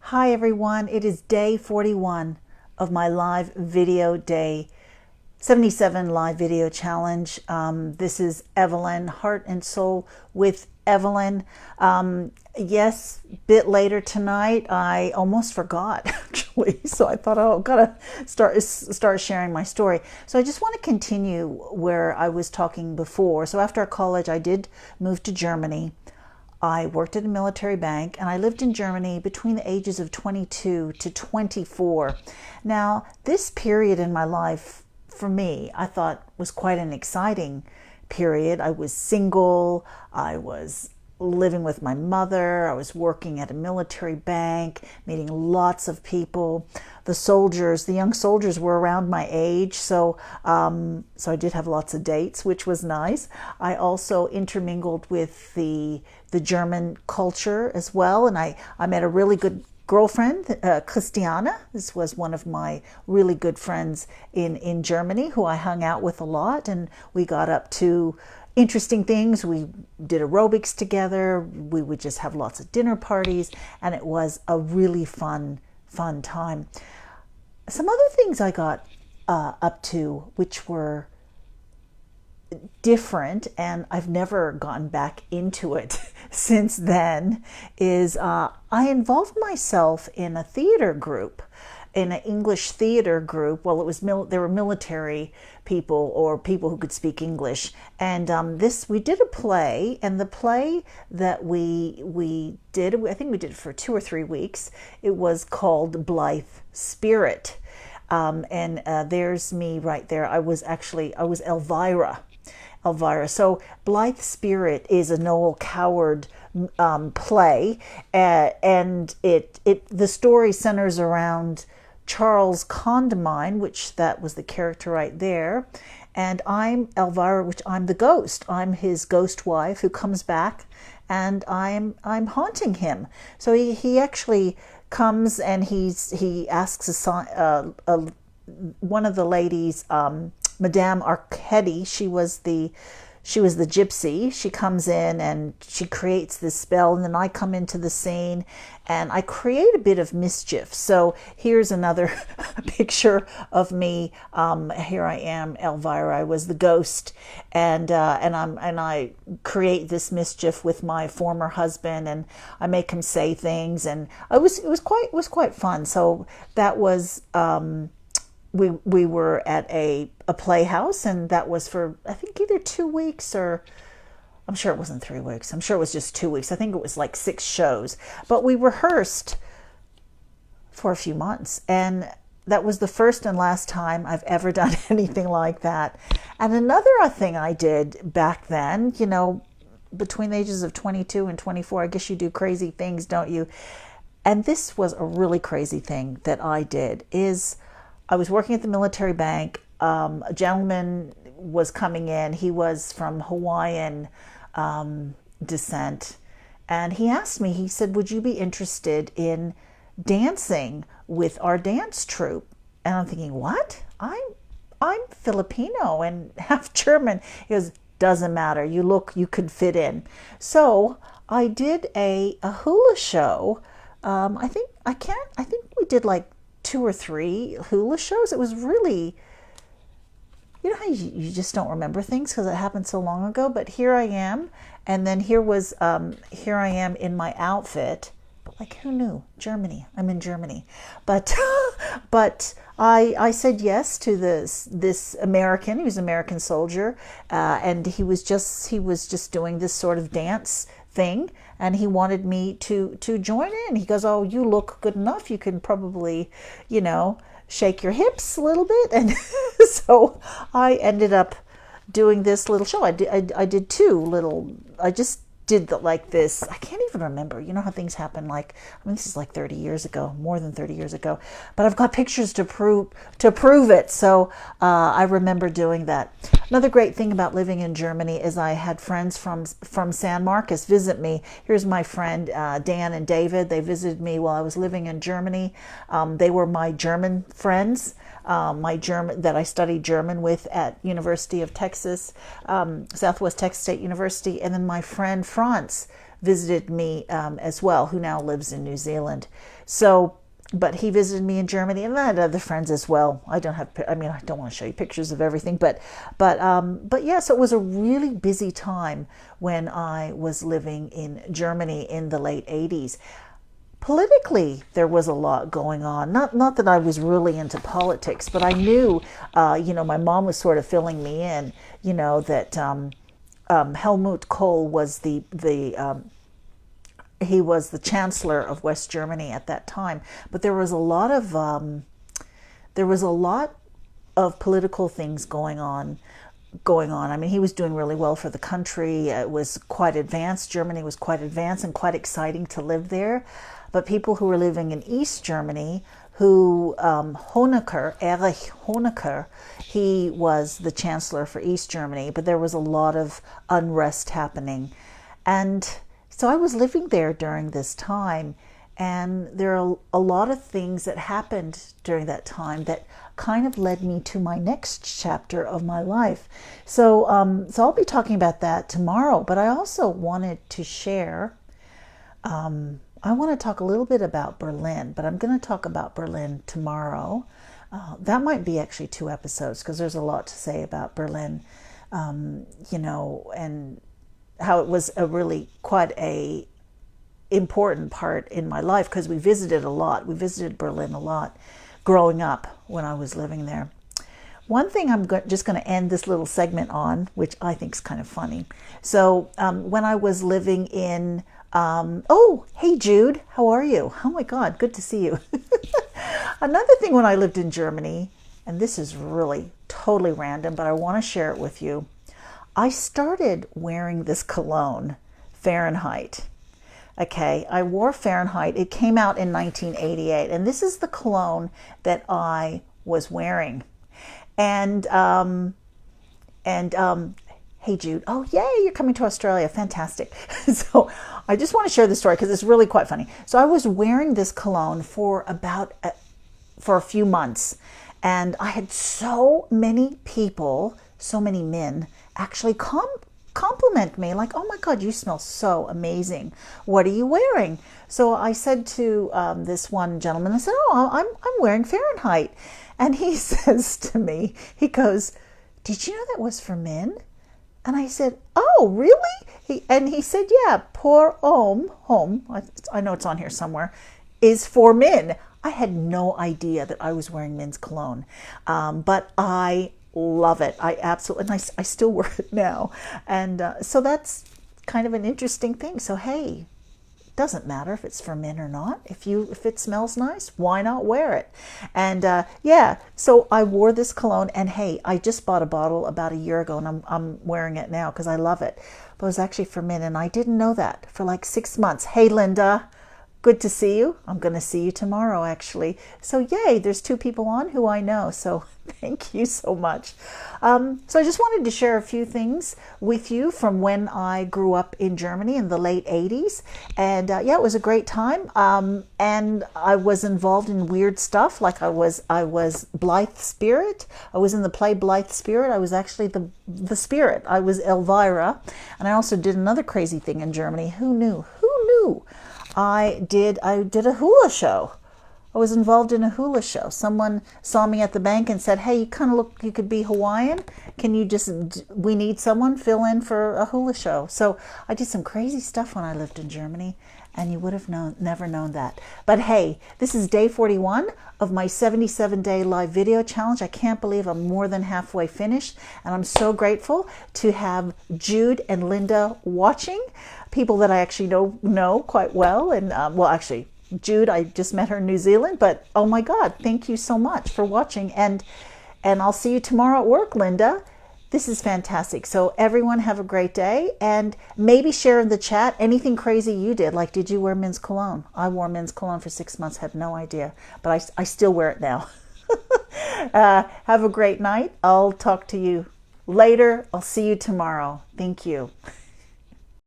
Hi everyone, it is day 41 of my live video day 77 live video challenge. This is Evelyn, Heart and Soul with Evelyn. Yes, bit later tonight. I almost forgot actually, so I thought, oh, gotta start sharing my story. So I just want to continue where I was talking before. So after college, I did move to Germany. I worked at a military bank and I lived in Germany between the ages of 22 to 24. Now, this period in my life, for me, I thought was quite an exciting period. I was single, I was living with my mother, I was working at a military bank, meeting lots of people. The young soldiers were around my age, so I did have lots of dates, which was nice. I also intermingled with the German culture as well, and I met a really good girlfriend, Christiana. This was one of my really good friends in Germany who I hung out with a lot, and we got up to interesting things. We did aerobics together. We would just have lots of dinner parties, and it was a really fun time. Some other things I got up to, which were different, and I've never gotten back into it since then, is I involved myself in a theater group, in an English theater group. Well, there were military people or people who could speak English, and we did a play, and the play that we did, I think we did it for 2 or 3 weeks. It was called Blythe Spirit, and there's me right there. I was Elvira. So Blythe Spirit is a Noel Coward play, and the story centers around Charles Condamine, which that was the character right there, and I'm Elvira, which I'm the ghost. I'm his ghost wife who comes back, and I'm haunting him. So he actually comes and he asks one of the ladies, Madame Arcady. She was the gypsy. She comes in and she creates this spell, and then I come into the scene and I create a bit of mischief. So here's another picture of me. Here I am, Elvira. I was the ghost, and I create this mischief with my former husband, and I make him say things, and it was quite fun. So that was. We were at a playhouse, and that was for, I think, either 2 weeks, or I'm sure it wasn't 3 weeks. I'm sure it was just 2 weeks. I think it was like 6 shows. But we rehearsed for a few months, and that was the first and last time I've ever done anything like that. And another thing I did back then, between the ages of 22 and 24, I guess you do crazy things, don't you? And this was a really crazy thing that I did, is I was working at the military bank. A gentleman was coming in. He was from Hawaiian descent. And he asked me, he said, would you be interested in dancing with our dance troupe? And I'm thinking, what? I'm Filipino and half German. He goes, doesn't matter. You could fit in. So I did a hula show. I think we did like 2 or 3 hula shows. It was really, how you just don't remember things because it happened so long ago. But here I am, and then here I am in my outfit. But like, who knew? Germany. I'm in Germany. But I said yes to this American. He was an American soldier, and he was just doing this sort of dance thing, and he wanted me to join in. He goes, oh, you look good enough, you can probably shake your hips a little bit. And so I ended up doing this little show. I did 2 little, I just did like this. I can't even remember. You know how things happen. This is like 30 years ago, more than 30 years ago. But I've got pictures to prove it. So I remember doing that. Another great thing about living in Germany is I had friends from San Marcos visit me. Here's my friend Dan and David. They visited me while I was living in Germany. They were my German friends. That I studied German with at University of Texas, Southwest Texas State University, and then my friend Franz visited me as well, who now lives in New Zealand. So, but he visited me in Germany, and I had other friends as well. I don't want to show you pictures of everything, but yeah, so it was a really busy time when I was living in Germany in the late 80s. Politically, there was a lot going on. Not that I was really into politics, but I knew, my mom was sort of filling me in, that Helmut Kohl was he was the chancellor of West Germany at that time. But there was a lot of political things going on. I mean, he was doing really well for the country. It was quite advanced. Germany was quite advanced and quite exciting to live there. But people who were living in East Germany, Erich Honecker, he was the chancellor for East Germany, but there was a lot of unrest happening. And so I was living there during this time, and there are a lot of things that happened during that time that kind of led me to my next chapter of my life. So I'll be talking about that tomorrow, but I also wanted to share, I want to talk a little bit about Berlin, but I'm going to talk about Berlin tomorrow. That might be actually 2 episodes, because there's a lot to say about Berlin, and how it was a really quite a important part in my life, because we visited a lot. We visited Berlin a lot growing up when I was living there. One thing I'm just going to end this little segment on, which I think is kind of funny. So when I was living in, oh, hey Jude, how are you? Oh my God, good to see you. Another thing when I lived in Germany, and this is really totally random, but I want to share it with you. I started wearing this cologne, Fahrenheit. Okay, I wore Fahrenheit. It came out in 1988, and this is the cologne that I was wearing. And hey Jude, oh yay, you're coming to Australia, fantastic. So I just want to share this story because it's really quite funny. So I was wearing this cologne for a few months, and I had so many people, so many men, actually compliment me, like, oh my God, you smell so amazing. What are you wearing? So I said to this one gentleman, I said, oh, I'm wearing Fahrenheit. And he says to me, he goes, did you know that was for men? And I said, oh, really? He said, yeah, pour homme, I know it's on here somewhere, is for men. I had no idea that I was wearing men's cologne, but I love it. I absolutely, and I still wear it now. And so that's kind of an interesting thing. So, hey, it doesn't matter if it's for men or not. If it smells nice, why not wear it? And yeah, so I wore this cologne, and hey, I just bought a bottle about a year ago, and I'm wearing it now because I love it. But it was actually for men, and I didn't know that for like 6 months. Hey, Linda. Good to see you. I'm going to see you tomorrow, actually. So yay, there's 2 people on who I know. So thank you so much. So I just wanted to share a few things with you from when I grew up in Germany in the late 80s. And yeah, it was a great time. And I was involved in weird stuff. Like I was Blythe Spirit. I was in the play Blythe Spirit. I was actually the spirit. I was Elvira. And I also did another crazy thing in Germany. Who knew? Who knew? I did a hula show. I was involved in a hula show. Someone saw me at the bank and said, hey, you kind of look, you could be Hawaiian. We need someone, fill in for a hula show. So I did some crazy stuff when I lived in Germany, and you would have never known that. But hey, this is day 41 of my 77-day live video challenge. I can't believe I'm more than halfway finished, and I'm so grateful to have Jude and Linda watching, people that I actually know quite well. And well, actually, Jude, I just met her in New Zealand, but oh my God, thank you so much for watching. And I'll see you tomorrow at work, Linda. This is fantastic. So everyone have a great day, and maybe share in the chat anything crazy you did. Like, did you wear men's cologne? I wore men's cologne for 6 months, had no idea, but I still wear it now. Have a great night. I'll talk to you later. I'll see you tomorrow. Thank you.